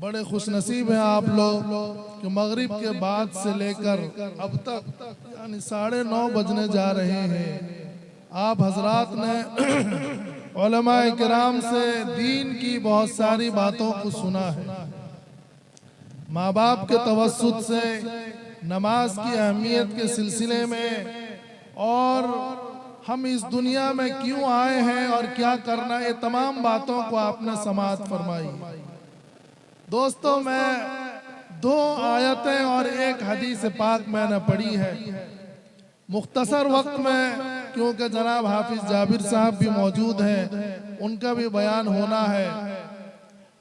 बड़े खुश नसीब हैं आप लोग कि मगरिब के बाद से लेकर अब तक यानी 9:30 बजने जा रहे हैं आप हजरात ने उलमाए किराम से दीन की बहुत सारी बातों को सुना है माँ बाप के तवस्सुत से नमाज की अहमियत के सिलसिले में और हम इस दुनिया में क्यों आए हैं और क्या करना ये तमाम बातों को आपने समाअत फरमाई दोस्तों मैं 2 आयतें और 1 हदीस पाक मैंने पढ़ी है मुख्तसर वक्त में क्योंकि जनाब हाफिज जाबिर साहब भी मौजूद हैं उनका भी बयान होना है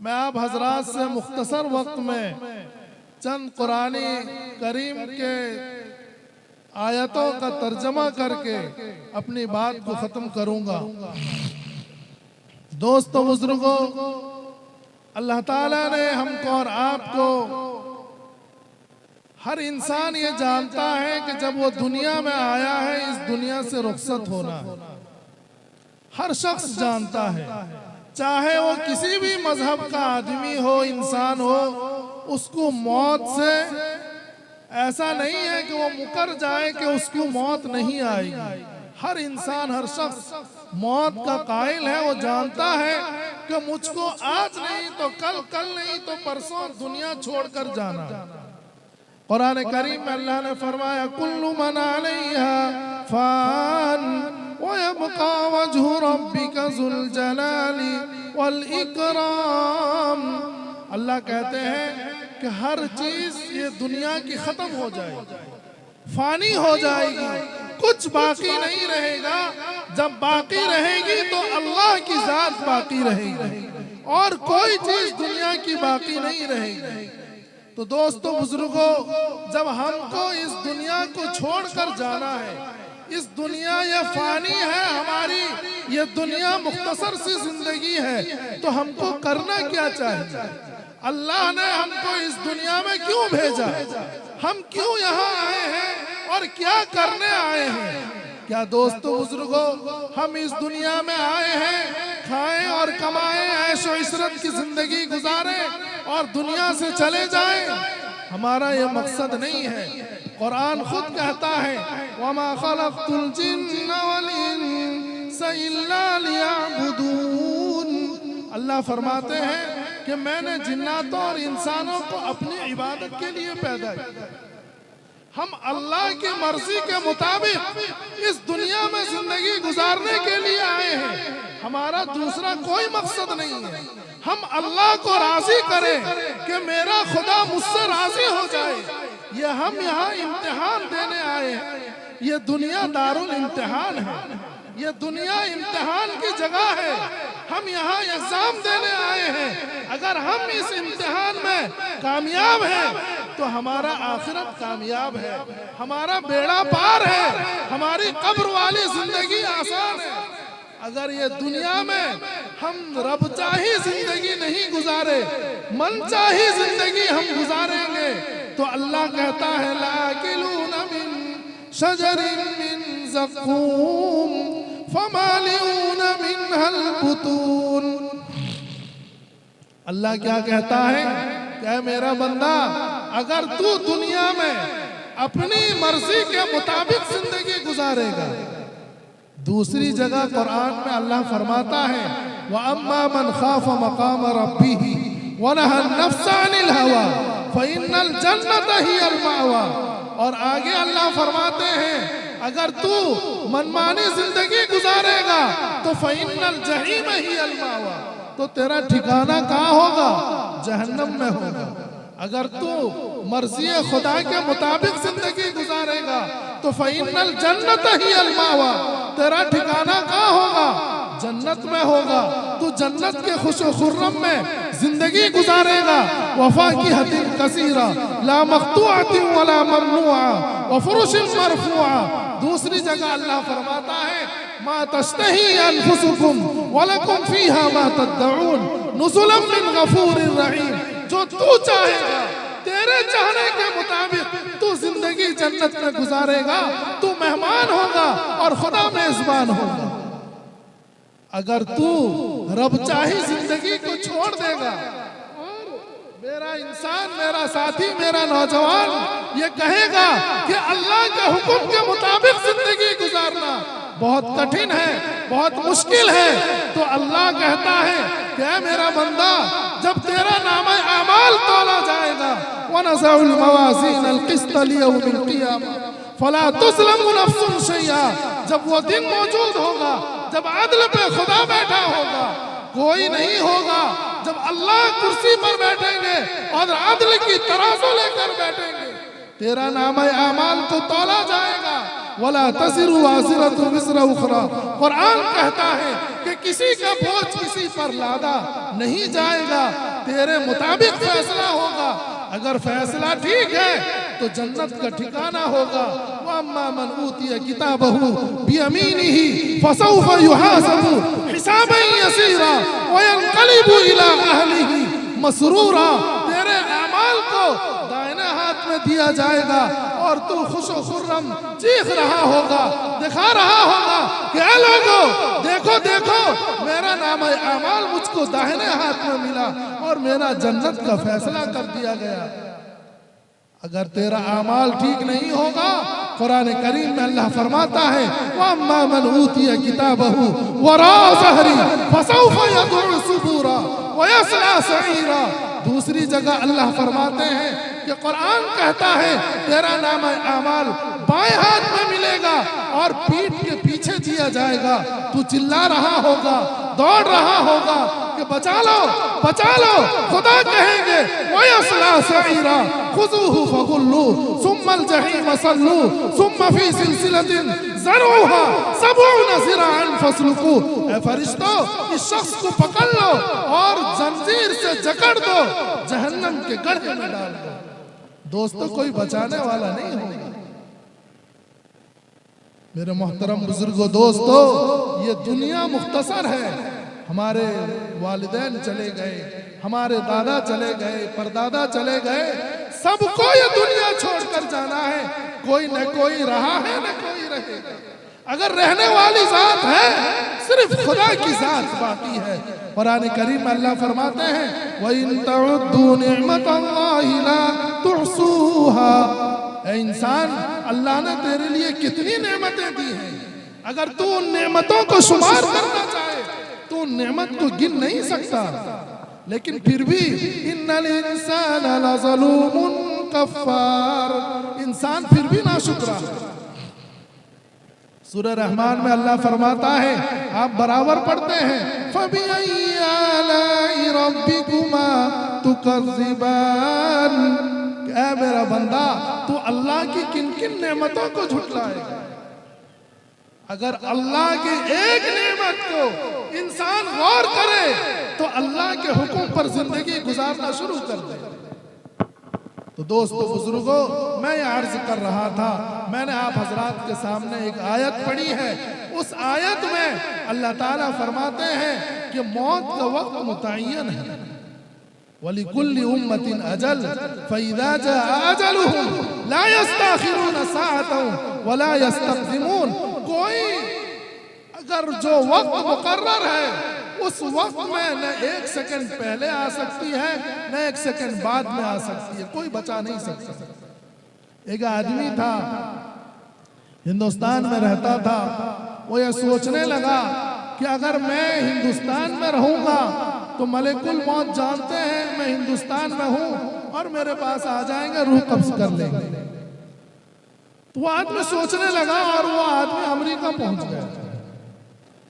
मैं आप हजरात से मुख्तसर वक्त में चंद कुरानी करीम के आयतों का तर्जमा करके अपनी बात को ख़त्म करूँगा दोस्तों बुजुर्गों अल्लाह ताला ने हमको और आपको हर इंसान ये जानता है कि जब वो दुनिया में आया है इस दुनिया से रुखसत होना है हर शख्स जानता है चाहे वो किसी भी मजहब का आदमी हो इंसान हो उसको मौत से ऐसा नहीं है कि वो मुकर जाए कि उसको मौत नहीं आएगी। हर इंसान, हर शख्स मौत का कायल है। वो जानता है कि मुझको आज नहीं तो कल, कल नहीं तो परसों दुनिया छोड़कर जाना। कुरान करीम में अल्लाह ने फरमाया कुल्लु मन अलैहा फान व यबका वजहु रब्बिका जुल जलाली वल इकराम। अल्लाह कहते हैं कि हर चीज ये दुनिया की खत्म हो जाएगी, फानी हो जाएगी, कुछ बाकी नहीं रहेगा। जब बाकी रहेगी तो अल्लाह की जात बाकी रहेगी और कोई चीज दुनिया की बाकी नहीं रहेगी। तो दोस्तों बुजुर्गों, जब हमको इस दुनिया को छोड़कर जाना है, इस दुनिया ये फानी है हमारी, ये दुनिया मुख्तसर सी जिंदगी है, तो हमको करना क्या चाहिए? अल्लाह ने हमको इस दुनिया में क्यों भेजा? हम क्यों यहाँ आए हैं और क्या करने आए हैं? क्या दोस्तों बुजुर्गों, हम इस दुनिया में आए हैं खाएं और कमाएं, ऐशो इशरत की जिंदगी गुजारें और दुनिया से चले जाएं? हमारा ये मकसद नहीं है। कुरान खुद कहता है वमा खलक़तुल जिन्ना वल इंसा इल्ला लियअबुदून। अल्लाह फरमाते हैं कि मैंने जिन्नातों और इंसानों को अपनी इबादत के लिए पैदा किया। हम अल्लाह की मर्जी के मुताबिक इस दुनिया में जिंदगी गुजारने के लिए आए हैं। हमारा दूसरा कोई मकसद नहीं है। हम अल्लाह को राजी करें कि मेरा खुदा मुझसे राजी हो जाए। ये हम यहाँ इम्तिहान देने आए हैं। ये दुनिया दारुल इम्तिहान है, ये दुनिया इम्तिहान की जगह है। हम यहाँ एग्जाम देने आए हैं। अगर हम इस इम्तिहान में कामयाब हैं तो हमारा आखिरत कामयाब है, हमारा बेड़ा पार है, हमारी कब्र वाली जिंदगी आसान है। अगर ये दुनिया में हम रब चाही जिंदगी नहीं गुजारे, मन चाही जिंदगी हम गुजारेंगे, तो अल्लाह कहता है लाकिलूना मिन शजरिन मिन ज़क़ूम फमालिऊना मिनहल बुतून। अल्लाह क्या कहता है? क्या मेरा बंदा, अगर तू दुनिया में अपनी मर्जी के मुताबिक जिंदगी गुजारेगा। दूसरी जगह कुरान में अल्लाह फरमाता है व अम्मा मन खाफ मकाम रब्बिही व नहा नफ्स अनिल हवा फइन्नल जन्नत हियल मावा। और आगे अल्लाह फरमाते हैं अगर तू मनमानी जिंदगी गुजारेगा तो फइन्नल जहीम हियल मावा, तो तेरा ठिकाना कहाँ होगा? जहन्नम में होगा। अगर तू मर्जी खुदा के मुताबिक जिंदगी गुजारेगा तो फइन्नल जन्नत हियल मावा, तेरा ठिकाना कहाँ होगा? जन्नत में होगा। तू जन्नत के खुशो खुर्रम में जिंदगी गुजारेगा। वफा की हतिन कसीरा ला मक़तूअतिन वला ममनूआ व फुरुशिन मरफूआ। दूसरी जगह अल्लाह फरमाता है मा तश्तही अनफुसुकुम वलकुम फीहा मा तद्दऊन नुज़ुलन मिन गफूरिर रहीम। जो तू चाहेगा, तेरे चाहने के मुताबिक तू जिंदगी जन्नत में गुजारेगा, तू मेहमान होगा और खुदा मेजबान होगा। अगर तू रब चाही जिंदगी को छोड़ देगा और मेरा इंसान, मेरा साथी, मेरा नौजवान ये कहेगा कि अल्लाह के हुक्म के मुताबिक जिंदगी गुजारना बहुत कठिन है, बहुत मुश्किल है, तो अल्लाह कहता है क्या मेरा बंदा, जब तेरा नामा अमाल तोला जाएगा वनज़उल मवाज़ीन अल-क़िस्त लियौमिल क़ियामा फला तुज़लमु नफ़्सुन शैआ। जब वो दिन मौजूद होगा, जब अदल पे खुदा बैठा होगा, कोई नहीं होगा। जब अल्लाह कुर्सी पर बैठेंगे और अदल की तराजू लेकर बैठेंगे, तेरा नामा अमाल तो तोला जाएगा। वला तज़िरु वाज़िरतुन विज़रा उख़रा। कुरान कहता है कि किसी का बोझ किसी पर लादा नहीं जाएगा, तेरे मुताबिक फैसला होगा। अगर फैसला ठीक है तो जन्नत का ठिकाना होगा। वअम्मा मन ऊतिया किताबहु बियमीनिही फसौफ़ युहासबु हिसाबन यसीरा वयनक़लिबु इला अहलिही मसरूरा। तेरे अमाल को दाहिने हाथ में में दिया जाएगा और तू खुशो खुर्रम चीख रहा होगा, दिखा रहा होगा कि ऐ लोगों देखो देखो मेरा नाम अमाल मुझको दाहिने हाथ में मिला और मेरा जन्नत का फैसला कर दिया गया। अगर तेरा अमाल ठीक नहीं होगा, कुरान करीम में अल्लाह फरमाता है वअम्मा मन ऊतिया किताबहु वरा ज़हरी फसौफ यदउ सुबूरा वयस्ला सईरा। दूसरी जगह अल्लाह फरमाते हैं कि कुरान कहता है तेरा नाम अमाल बाएं हाथ में मिलेगा और पीठ के पीछे दिया जाएगा। तू चिल्ला रहा होगा, दौड़ रहा होगा कि बचा लो बचा लो। खुदा कहेंगे वयस्ला सईरा खुज़ूहु फगुल्लू सुम्मल जहीम सल्लू सुम्मा फी सिलसिलतिन ज़रूहा सबऊना ज़िराअन फस्लुकू। ऐ फरिश्तों इस शख्स को पकड़ लो और जंजीर से जकड़ दो, जहन्नम के गड्ढे में डाल दो। दोस्तों कोई बचाने वाला नहीं होगा। मेरे मोहतरम बुजुर्गों, दोस्तों ये दुनिया मुख्तसर है। हमारे वालिदैन चले गए, हमारे दादा चले गए, परदादा चले गए, सबको ये दुनिया छोड़कर जाना है। कोई न कोई रहा है न कोई रहेगा। अगर रहने वाली जात है सिर्फ खुदा की जात बाकी है। कुरान करीम में अल्लाह फरमाते हैं व इन तउद्दू निअमतल्लाहि ला तुहसूहा। ऐ इंसान, अल्लाह ने तेरे लिए कितनी नेमतें दी हैं, अगर तू उन नेमतों को शुमार करना चाहे तो उन नेमत को गिन नहीं सकता। लेकिन फिर भी इन्नल इंसान लज़लूमुन कफ़्फ़ार, इंसान फिर भी नाशुक्रा है। सूरह रहमान में अल्लाह फरमाता है, आप बराबर पढ़ते हैं फ़बिअय्यि आलाइ रब्बिकुमा तुकज़्ज़िबान। ऐ मेरा बंदा, तू अल्लाह की किन किन नेमतों को झुटलाएगा। अगर अल्लाह की एक नेमत को इंसान गौर करे तो अल्लाह के हुक्म पर जिंदगी गुजारना शुरू कर दे। तो दोस्तों बुजुर्गों, मैं ये अर्ज कर रहा था, मैंने आप हजरात के सामने एक आयत पढ़ी है। उस आयत में अल्लाह ताला फरमाते हैं कि मौत का वक्त मुतय्यन है। वलिकुल्लि उम्मतिन अजल फइज़ा जाअ अजलुहुम ला यस्तअखिरून साअतन वला यस्तक़दिमून। कोई अगर जो वक्त मुकर्रर है उस वक्त में न एक सेकंड पहले आ सकती है न एक सेकंड बाद में आ सकती है, कोई बचा नहीं सकता। एक आदमी था, हिंदुस्तान में रहता था। वो ये सोचने लगा कि अगर मैं हिंदुस्तान में रहूंगा तो मलिकुल मौत जानते हैं मैं हिंदुस्तान में हूं और मेरे पास आ जाएंगे, रूह कब्ज कर लेंगे। तो वो आदमी सोचने लगा और वो आदमी अमेरिका पहुंच गया।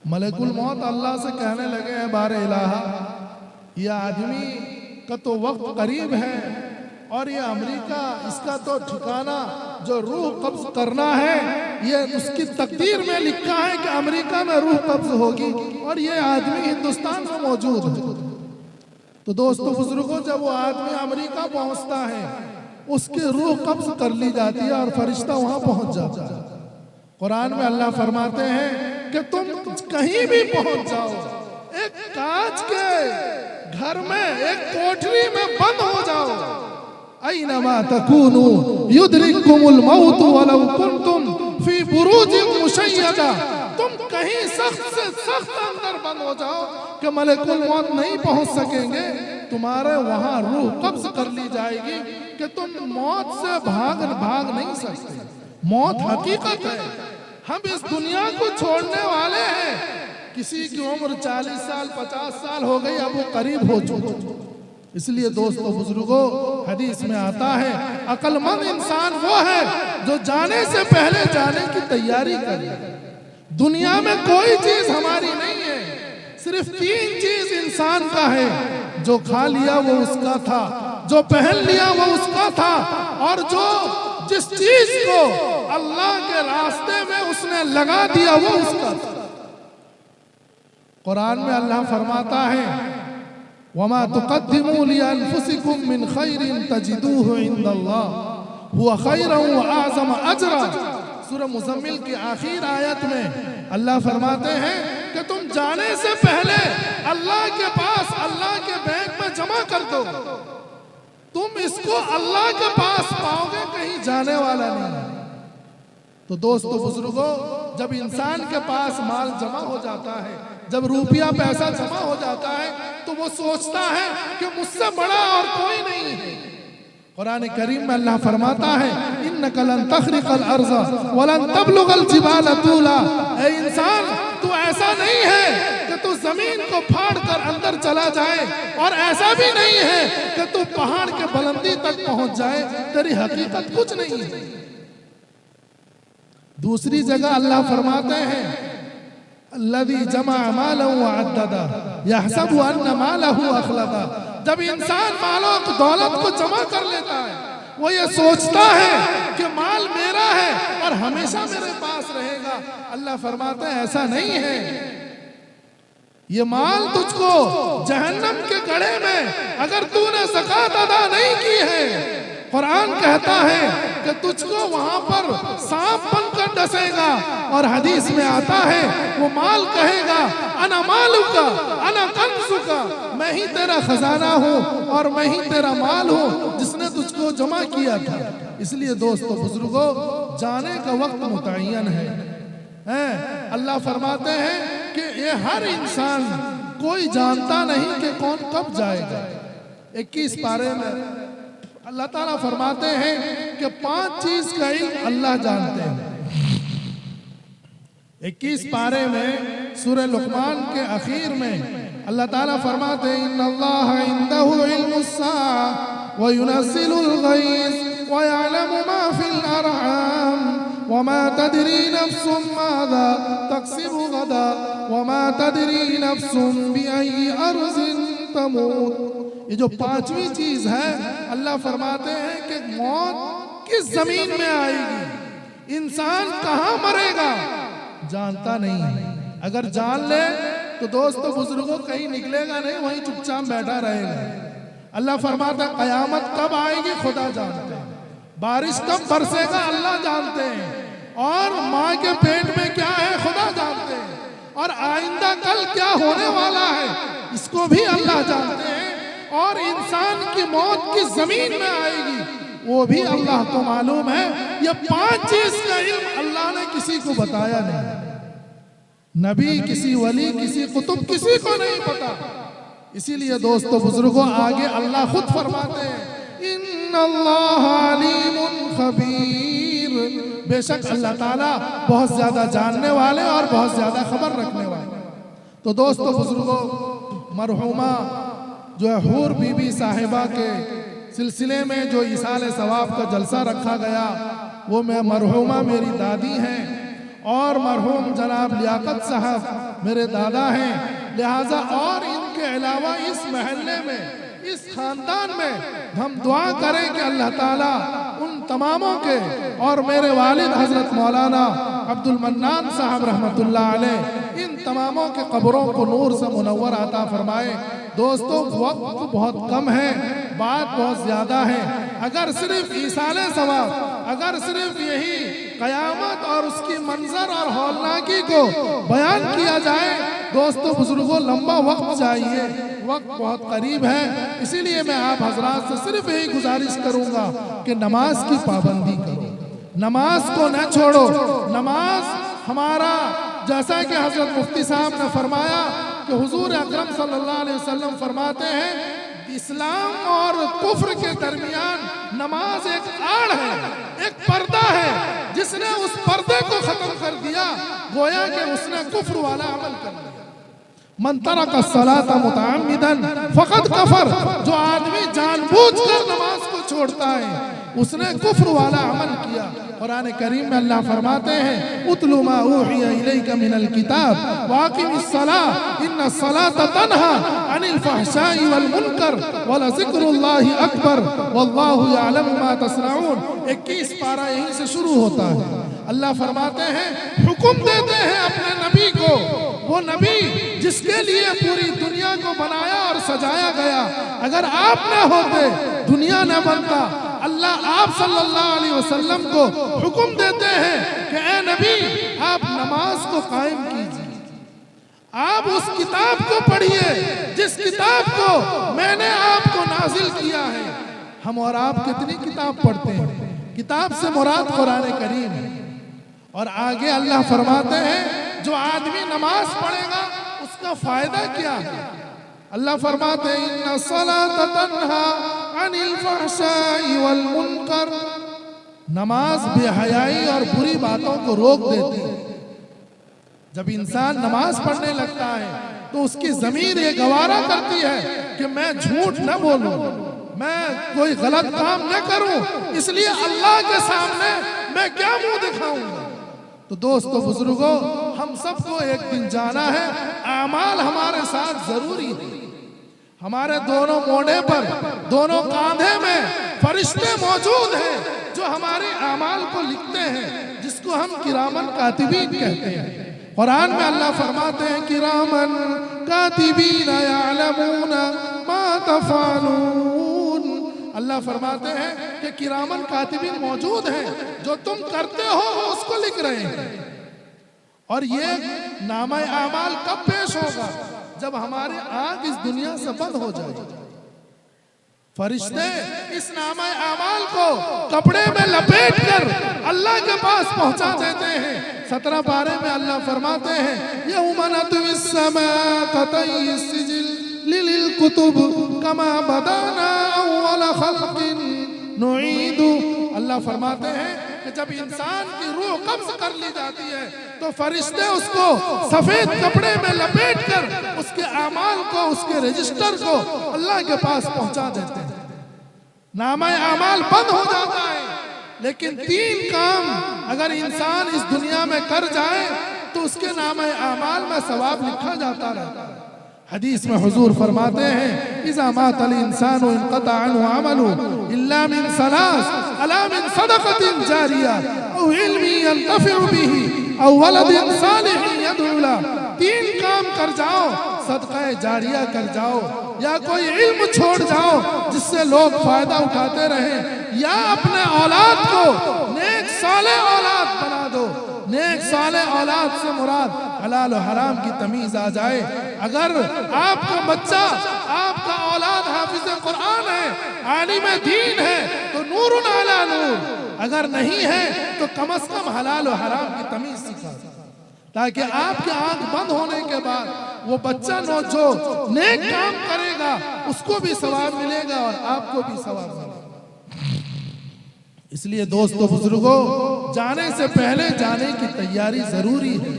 मलिकुल मौत अल्लाह से कहने लगे हैं बारे इलाहा, यह आदमी का तो वक्त करीब है और ये अमेरिका इसका तो ठिकाना जो रूह कब्ज करना है ये उसकी तकदीर में लिखा है कि अमेरिका में रूह कब्ज होगी और ये आदमी हिंदुस्तान में मौजूद है। तो दोस्तों बुजुर्गों, जब वो आदमी अमेरिका पहुंचता है उसकी रूह कब्ज कर ली जाती है और फरिश्ता वहां पहुंच जाता है। कुरान में अल्लाह फरमाते हैं कि तुम कहीं भी पहुंच जाओ, एक कांच के घर में एक कोठरी में बंद हो जाओ, ऐनमा तकूनु युद्रिकुमुल मौत वलौ कुंतुम फी बुरूजिन मुशय्यदा। तुम कहीं सख्त से सख्त अंदर बंद हो जाओ कि मलिकुल मौत नहीं पहुंच सकेंगे, तुम्हारे वहां रूह कब्ज कर ली जाएगी कि तुम मौत से भाग नहीं सकते। मौत हकीकत है, हम इस दुनिया को छोड़ने वाले हैं। किसी की उम्र 40 साल 50 साल हो गई, अब वो करीब हो चुके। इसलिए दोस्तों बुजुर्गों, हदीस में आता है अक्लमंद इंसान वो है जो जाने से पहले जाने की तैयारी करे। दुनिया में कोई चीज हमारी नहीं है, सिर्फ 3 चीज इंसान का है। जो खा लिया वो उसका था, जो पहन लिया वो उसका था, और जो जिस चीज को अल्लाह के रास्ते में उसने लगा दिया वो उसका था। कुरान में अल्लाह फरमाता है वमा तुक़द्दिमू लिअन्फुसिकुम मिन खैरिन तजिदूहु इंदल्लाह हुवा खैरन व अअज़म अजरा। सूरह मुज़म्मिल की आखिर आयत में अल्लाह फरमाते हैं कि तुम जाने से पहले अल्लाह के पास अल्लाह के बैंक में जमा कर दो। तुम तुम इसको अल्लाह के पास पाओगे, कहीं जाने वाला नहीं। तो दोस्तों बुजुर्गों, जब इंसान के पास माल जमा हो जाता है, जब रुपया पैसा जमा हो जाता है, तो वो सोचता है कि मुझसे बड़ा और कोई नहीं है। कुरान करीम में अल्लाह फरमाता है, इन्नका लन तखरिकल अर्ज़ वलन तबलुगल जिबाल तूला। ऐ इंसान, तू ऐसा नहीं है कि तू जमीन को फाड़ कर अंदर चला जाए, और ऐसा भी नहीं है कि तू पहाड़ के बुलंदी तक पहुंच जाए। तेरी हकीकत कुछ नहीं है। दूसरी जगह अल्लाह फरमाते हैं, अल्लज़ी जमा मालहु व अद्ददा यहसबु अन्ना मालहु अखलदा। जब इंसान मालों को, दौलत को जमा कर लेता है, वो ये सोचता है कि माल मेरा है और हमेशा मेरे पास रहेगा। अल्लाह फरमाते हैं ऐसा नहीं है। ये माल तुझको जहन्नम के गड्ढे में, अगर तूने ज़कात अदा नहीं की है, कुरान कहता है कि तुझको वहां पर सांप बनकर डसेगा। और हदीस में आता है, वो माल कहेगा, अना मालुका अना कंजुका, मैं ही तेरा खजाना हूँ और मैं ही तेरा माल हूँ जिसने तुझको जमा किया था। इसलिए दोस्तों बुजुर्गों, जाने का वक्त मुतय्यन है। अल्लाह फरमाते हैं कि ये हर इंसान, कोई जानता नहीं कि कौन कब जाएगा। 21 पारे में अल्लाह ताला फरमाते हैं कि 5 चीज का इल्म अल्लाह जानते हैं। 21 पारे में सूरह लुक़मान के आखिर में अल्लाह ताला फरमाते हैं, इन्नल्लाह इंदहु इल्मुस्साअ व युनज़्ज़िलुल गैज़ व यअलमु मा फिल अरहाम व मा तदरी नफ्सुम माज़ा तक्सिबु गदा व मा तदरी नफ्सुम बिअय्यि अर्ज़िन तमूत। ये जो 5वीं चीज है, अल्लाह फरमाते हैं कि मौत किस जमीन में आएगी, इंसान कहां मरेगा, जानता नहीं है। अगर जान ले तो दोस्तों बुजुर्गों, कहीं निकलेगा नहीं, वहीं चुपचाप बैठा रहेगा। अल्लाह फरमाता है कयामत कब आएगी खुदा जानते हैं, बारिश कब बरसेगा अल्लाह जानते हैं, और माँ के पेट में क्या है खुदा जानते हैं, और आइंदा कल क्या होने वाला है इसको भी अल्लाह जानते हैं, और इंसान की मौत किस जमीन में आएगी वो भी अल्लाह को मालूम है। ये 5 चीज का इल्म अल्लाह ने किसी को बताया नहीं, नबी, किसी वली, किसी कुतुब, किसी को नहीं पता। इसीलिए दोस्तों बुजुर्गों, आगे अल्लाह खुद फरमाते हैं, इन्नल्लाह अलीमुन खबीर। बेशक अल्लाह ताला बहुत ज्यादा जानने वाले और बहुत ज्यादा खबर रखने वाले। तो दोस्तों बुजुर्गों, मरहुमा जो है हूर बीबी साहिबा के सिलसिले में जो इसाले सवाब का जलसा रखा गया, वो मैं मरहुमा मेरी दादी हैं और मरहूम जनाब लियाकत साहब मेरे दादा हैं। लिहाजा और इनके अलावा इस महल्ले में, इस खानदान में हम दुआ करें कि अल्लाह ताला उन तमामों के और मेरे वालिद हजरत मौलाना अब्दुल मन्नान साहब रहमतुल्लाह अलैह, इन तमामों के कब्रों को नूर से मुनव्वर अता फरमाए। दोस्तों वक्त बहुत कम है, बात बहुत ज्यादा है। अगर सिर्फ ईसाले सवाब, अगर सिर्फ यही कयामत और उसकी मंजर और हौलनाकी को बयान किया जाए, दोस्तों बुजुर्गों लंबा वक्त चाहिए, वक्त बहुत करीब है। इसीलिए मैं आप हजरात से सिर्फ यही गुजारिश करूंगा कि नमाज की पाबंदी करो, नमाज को न छोड़ो। नमाज हमारा, जैसा कि हजरत मुफ्ती साहब ने फरमाया कि हुजूर अकरम सल्लल्लाहु अलैहि वसल्लम फरमाते हैं, इस्लाम और कुफ्र के दरमियान नमाज एक आड़ है, एक पर्दा है। जिसने उस पर्दे को खत्म कर दिया, गोया कि उसने कुफ्र वाला अमल कर दिया। मन तरका सलाता मुतअम्मिदन फक़द कफर, जो आदमी जानबूझकर नमाज को छोड़ता है उसने कुफ्र वाला अमल किया। कुरान करीम में अल्लाह फरमाते हैं, उतलु मा ऊहिया इलैका मिनल किताब वाक़िमिस सलाह इन्नस सलाता तन्हा अनिल फहशाई वल मुनकर वला ज़िक्रुल्लाहि अकबर वल्लाहु यअलमु मा तस्नऊन। 21 पारा यहीं से शुरू होता है। अल्लाह फरमाते हैं, हुक्म देते हैं अपने नबी को, वो नबी जिसके लिए पूरी दुनिया को बनाया और सजाया गया। अगर आप न होते दुनिया न बनता। अल्लाह आप सल्लल्लाहु अलैहि वसल्लम को हुक्म देते हैं कि ए नबी, आप नमाज को कायम कीजिए, आप उस किताब को पढ़िए जिस किताब को मैंने आपको नाजिल किया है। हम और आप कितनी किताब पढ़ते हैं? किताब से मुराद कुरान करीम है। और आगे अल्लाह फरमाते हैं जो आदमी नमाज पढ़ेगा उसका फायदा क्या है? अल्लाह फरमाते हैं इन्ना सलात तन्हा अनिल फहशाई वल मुनकर, नमाज बेहयाई और बुरी बातों को रोक देती है। जब इंसान नमाज पढ़ने लगता है तो उसकी ज़मीर ये गवारा करती है कि मैं झूठ न बोलूं, मैं कोई गलत काम न करूं, इसलिए अल्लाह के सामने मैं क्या मुंह दिखाऊंगा। तो दोस्तों बुजुर्गों, हम सबको एक दिन जाना है, आमाल हमारे साथ जरूरी है। हमारे दोनों मोड़े पर, दोनों कांधे में फरिश्ते मौजूद हैं जो हमारे आमाल को लिखते हैं, जिसको हम किरामन कातिबीन कहते हैं। कुरान में अल्लाह फरमाते हैं किरामन कातिबीन यअलमून मा तफअलून। अल्लाह फरमाते हैं कि किरामन कातिबीन मौजूद हैं, जो तुम करते हो वो उसको लिख रहे हैं। और ये नामा आमाल कब पेश होगा? जब हमारे आंख इस दुनिया से बंद हो जाए। फरिश्ते इस नामा आमाल को कपड़े में लपेट कर अल्लाह के पास पहुंचा देते हैं। 17 पारे में अल्लाह फरमाते हैं यौमा नतविस समा कतयिस सिजिल लिल कुतुब कमा बदाना अव्वल खल्किन नुईदु। अल्लाह फरमाते हैं कि जब इंसान की रूह कब्ज़ कर ली जाती है तो फरिश्ते उसको सफेद कपड़े में लपेट कर उसके आमाल को, उसके रजिस्टर को अल्लाह के पास पहुंचा देते हैं। नामा आमाल बंद हो जाता है, लेकिन 3 काम अगर इंसान इस दुनिया में कर जाए तो उसके नामा आमाल में सवाब लिखा जाता रहता है। हदीस में हुजूर फरमाते हैं इज़ा मातल इंसानु इनक़ता अन्हु अमलु इल्ला मिन सलास अला मिन सदक़तिन जारिया औ इल्मी यंतफ़िउ बिही औ वलदिन सालिहिन यदउ लहु। 3 काम कर जाओ, सदक़ा जारिया कर जाओ, या कोई इल्म छोड़ जाओ जिससे लोग फायदा उठाते रहें, या अपने औलाद को नेक सालेह औलाद बना दो। नेक सालेह औलाद से मुराद हलाल और हराम की तमीज आ जाए। अगर आपका बच्चा, आपका औलाद हाफिज़ कुरान है, आलिम दीन है तो नूरुन अला नूर, अगर नहीं है तो कम से कम हलाल और हराम की तमीज सिखा, ताकि आपके आंख बंद होने के बाद वो बच्चा जो नेक काम करेगा उसको भी सवाब मिलेगा और आपको भी सवाब मिलेगा। इसलिए दोस्तों बुजुर्गों, जाने से पहले जाने की तैयारी जरूरी है।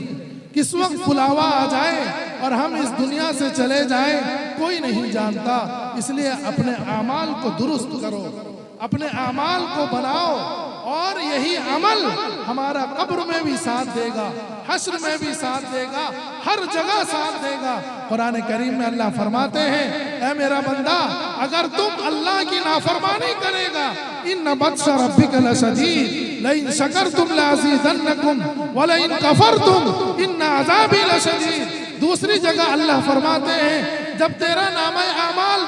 किस वक्त बुलावा आ जाए और हम इस दुनिया से चले जाएं कोई नहीं जानता। इसलिए अपने आमाल को दुरुस्त करो, अपने आमाल को बनाओ, और यही अमल हमारा कब्र में भी साथ देगा, हश्र में भी साथ देगा, हर जगह साथ देगा। कुरान करीम में अल्लाह फरमाते हैं ऐ मेरा बंदा, अगर तुम अल्लाह की नाफरमानी करेगा इन्न बत्शा रब्बिका लशदीद लइन शकरतुम लअज़ीदन्नकुम वलइन कफरतुम इन्न अज़ाबी लशदीद। दूसरी जगह अल्लाह फरमाते हैं जब तेरा नामा आमाल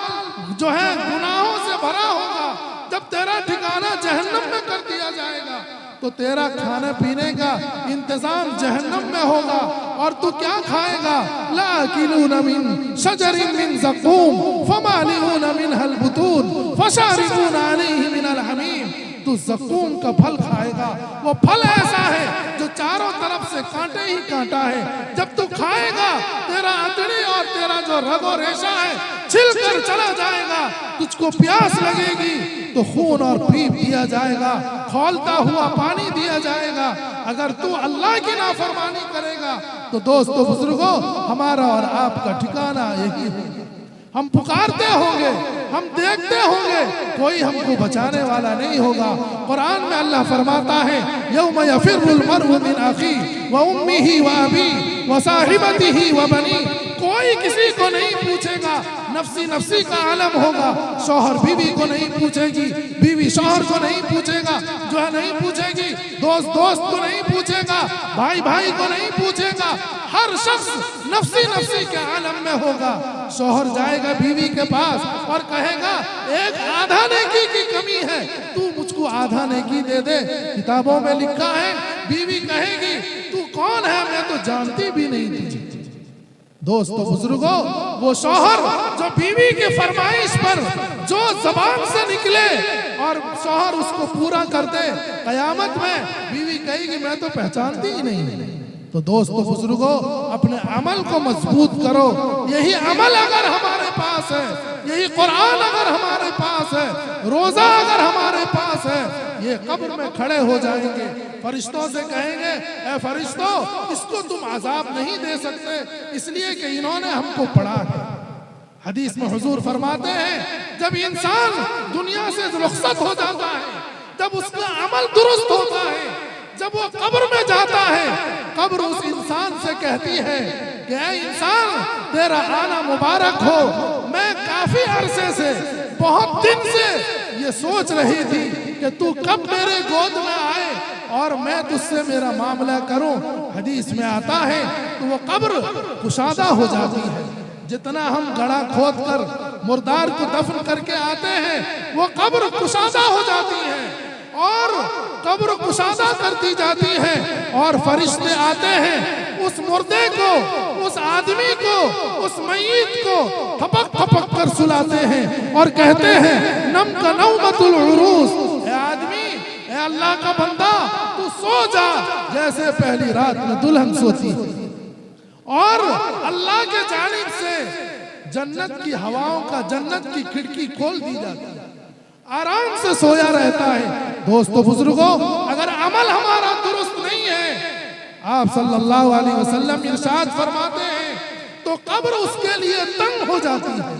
जो है गुनाहों से भरा होगा, जब तेरा ठिकाना जहन्नम में कर दिया जाएगा तो तेरा खाने पीने का इंतजाम जहन्नम में होगा, और तू क्या खाएगा? लाकिलून मिन शजरिन मिन ज़क़ूम फमालिऊन मिनहल बुतून फशारिबून अलैहि मिनल हमीम। तू ज़क़ूम का फल खाएगा। वो फल ऐसा है जो चारों तरफ से कांटे ही कांटा है। जब तू खाएगा तेरा अतड़ी और तेरा जो रगो रेशा है छिलकर चला जाएगा। तुझको प्यास लगेगी तो खून और पीप दिया जाएगा, खौलता हुआ पानी दिया जाएगा। अगर तू अल्लाह की नाफरमानी करेगा तो दोस्तों बुजुर्गों, हमारा और आपका ठिकाना यही है। हम पुकारते होंगे, हम देखते होंगे, कोई हमको बचाने वाला नहीं होगा। कुरान में अल्लाह फरमाता है यौम यफिरुल मरउ मिन अखी व उम्मिही व अबी व साहिबतिही व बनी। कोई किसी को नहीं पूछेगा, नफ्सी नफ्सी का आलम होगा। शौहर बीवी को नहीं पूछेगी, बीवी शौहर को नहीं पूछेगा, जो है नहीं पूछेगी, दोस्त दोस्त को नहीं पूछेगा, भाई भाई को नहीं पूछेगा। हर शख्स नफ्सी नफ्सी के आलम में होगा। शौहर जाएगा बीवी के पास और कहेगा एक आधा नेकी की कमी है, तू मुझको आधा नेकी दे दे। किताबों में लिखा है बीवी कहेगी तू कौन है, मैं तो जानती भी नहीं तुझे। दोस्तों बुजुर्गों, वो शौहर जो बीवी की फरमाइश पर जो जबान से निकले और शौहर उसको पूरा कर दे, कयामत में बीवी कहेगी मैं तो पहचानती ही नहीं। तो दोस्तों बुजुर्गों, अपने अमल को मजबूत करो। यही अमल अगर हमारे पास है, यही कुरान अगर हमारे पास है, रोजा अगर हमारे पास है, ये कब्र में खड़े हो जाएंगे, फरिश्तों से कहेंगे ए फरिश्तों, इसको तुम अजाब नहीं दे सकते इसलिए कि इन्होंने हमको पढ़ा है। हदीस में हुजूर फरमाते हैं, जब इंसान दुनिया से रुखसत हो जाता है, जब उसका अमल दुरुस्त होता है, जब वो कब्र में जाता है, कब्र उस इंसान से कहती है कि ऐ इंसान, तेरा आना मुबारक हो। मैं काफी अरसे से, बहुत दिन से ये सोच रही थी कि तू कब मेरे गोद में आए और मैं तुझसे मेरा मामला करूं। हदीस में आता है तो वो कब्र कुशादा हो जाती है। जितना हम गड़ा खोद कर मुर्दार को दफन करके आते हैं, वो कब्र कुशादा हो जाती है और कब्र कुशादा करती जाती है और फरिश्ते आते हैं उस मुर्दे को, उस आदमी को, उस मय्यत को थपक थपक कर सुलाते हैं और कहते हैं नम का नौमतुल उरूस, ए आदमी, ए अल्लाह का बंदा, तू सो जा जैसे पहली रात में दुल्हन सोती। और अल्लाह के जानिब से जन्नत की हवाओं का, जन्नत की खिड़की खोल दी जाती है, आराम से सोया रहता है। दोस्तों बुजुर्गों, अगर अमल हमारा दुरुस्त नहीं है, आप सल्लल्लाहु अलैहि वसल्लम इरशाद फरमाते हैं, तो कब्र उसके लिए तंग हो जाती है,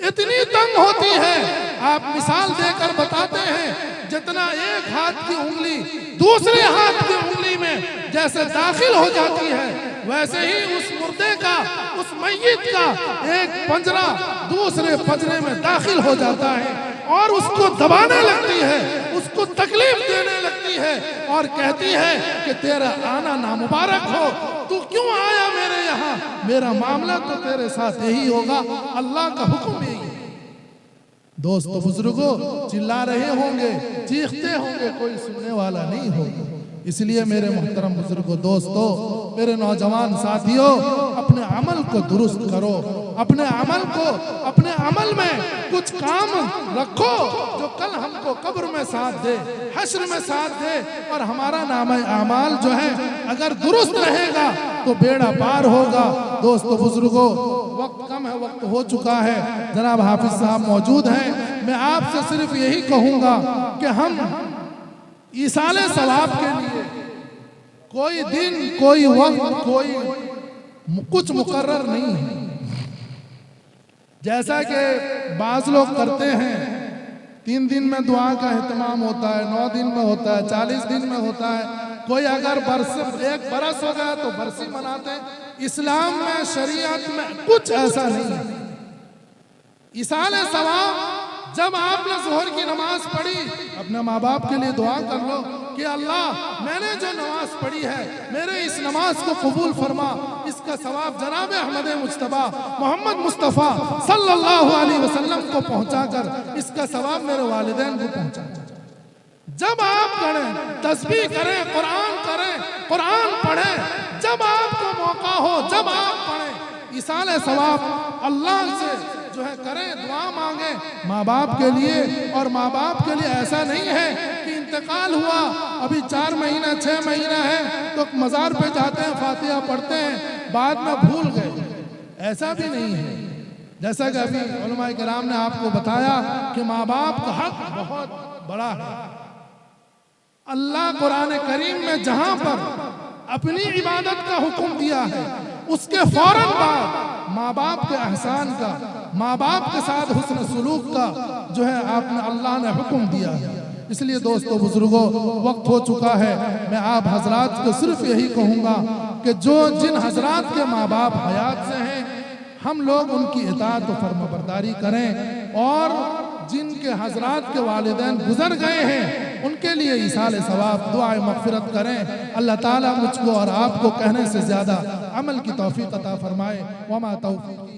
इतनी तंग होती है। आप मिसाल देकर बताते हैं, जितना एक हाथ की उंगली दूसरे हाथ की उंगली में जैसे दाखिल हो जाती है, वैसे ही उस मुर्दे का, उस मय्यत का एक पंजरा दूसरे पंजरे में दाखिल हो जाता है और उसको दबाने लगती है, उसको तकलीफ देने लगती है और कहती है कि तेरा आना नामुबारक हो, तू क्यों आया मेरे यहाँ, मेरा मामला तो तेरे साथ यही होगा, अल्लाह का हुक्म यही है। दोस्तों बुजुर्गों, चिल्ला रहे होंगे, चीखते होंगे, कोई सुनने वाला नहीं होगा। इसलिए मेरे मोहतरम बुजुर्गों, दोस्तों, मेरे नौजवान साथियों, अपने अमल को दुरुस्त करो, अपने अमल को, अपने अमल में कुछ काम रखो जो कल हमको कब्र में साथ दे, हश्र में साथ दे। और हमारा नाम आमाल जो है अगर दुरुस्त रहेगा तो बेड़ा पार होगा। दोस्तों बुजुर्गों, वक्त कम है, वक्त हो चुका है, जनाब हाफिज साहब मौजूद हैं। मैं आपसे सिर्फ यही कहूँगा कि हम ईसाले सवाब के लिए कोई दिन, कोई वक्त, कोई कुछ मुकर्रर नहीं है। जैसा कि बाज लोग करते हैं, 3 दिन में दुआ का एहतमाम होता है, 9 दिन में होता है, 40 दिन में होता है, कोई अगर एक बरस हो गया तो बरसी मनाते हैं। इस्लाम में, शरीयत में कुछ ऐसा नहीं है। ईसाले सवाब, जब आपने ज़ोहर की नमाज पढ़ी, अपने माँ बाप के लिए दुआ कर लो कि अल्लाह, मैंने जो नमाज पढ़ी है, मेरे इस नमाज को कबूल फरमा, इसका सवाब जनाब अहमद मुज्तबा मोहम्मद मुस्तफ़ा सल्लल्लाहु अलैहि वसल्लम को पहुँचाकर इसका सवाब मेरे वालिदैन को पहुँचा। जब आप करें, तस्बीह करें, कुरान पढ़ें, जब आपको मौका हो, जब आप पढ़ें, इसाले सवाब अल्लाह से जो है करें, दुआ मांगे माँ बाप के लिए। और माँ बाप के लिए ऐसा नहीं है कि इंतकाल हुआ, अभी 4 महीना 6 महीना है तो मज़ार पे जाते हैं, फातिहा पढ़ते हैं, बाद में भूल गए, ऐसा भी नहीं है। जैसा कि अभी उलमाए किराम ने आपको बताया कि माँ बाप का हक बहुत बड़ा है। अल्लाह कुरान करीम में जहाँ पर अपनी इबादत का हुक्म दिया है, उसके फौरन बाद माँ बाप के एहसान का, माँ बाप के साथ हुस्न सुलूक का जो है आपने, अल्लाह ने हुक्म दिया है। इसलिए दोस्तों बुजुर्गों, वक्त हो चुका है। मैं आप हजरात को सिर्फ यही कहूँगा कि जिन हजरात के माँ बाप हयात से हैं, हम लोग उनकी इताअत और फर्माबरदारी करें, और जिनके हजरात के वालिदैन गुजर गए हैं उनके लिए ईसाले सवाब, दुआ मग़फ़िरत करें। अल्लाह ताला मुझको और आपको कहने से ज़्यादा अमल की तौफ़ीक़ अता फरमाए। वमा तौफ़ीक़ी